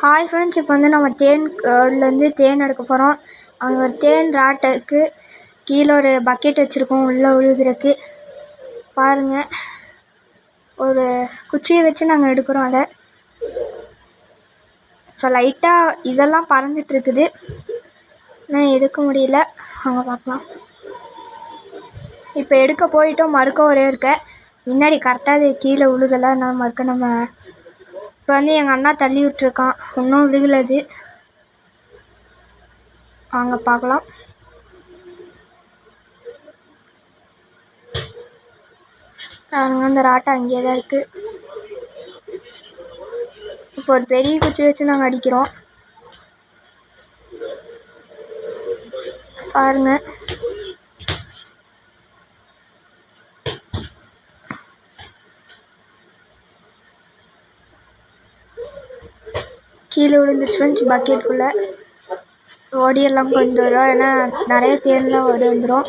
Hi friends, இப்போ வந்து நம்ம தேன்லேருந்து தேன் எடுக்க போகிறோம். அங்கே ஒரு தேன் ராட்டை இருக்குது. கீழே ஒரு பக்கெட் வச்சுருக்கோம் உள்ளே விழுகிறதுக்கு. பாருங்கள், ஒரு குச்சியை வச்சு நாங்கள் எடுக்கிறோம். அதை இப்போ லைட்டாக இதெல்லாம் பறந்துட்டுருக்குது, ஆனால் எடுக்க முடியல. அங்கே பார்க்கலாம். இப்போ எடுக்க போயிட்டோம், மறுக்க ஒரே இருக்க முன்னாடி கரெக்டாக அது கீழே விழுகலை. அதனால் மறுக்க நம்ம இப்போ வந்து எங்கள் அண்ணா தள்ளி விட்டுருக்கான், இன்னும் விழுகலது. வாங்க பார்க்கலாம். அந்த ராட்டை அங்கேயே தான் இருக்குது. இப்போ ஒரு பெரிய குச்சி வச்சு நாங்கள் அடிக்கிறோம். பாருங்க, கீழே விழுந்துருச்சு ஃப்ரெண்ட்ஸ். பக்கெட்டுக்குள்ளே ஓடியெல்லாம் கொஞ்சம் வரும், ஏன்னா நிறைய தேன்லாம் ஓடி வந்துடும்.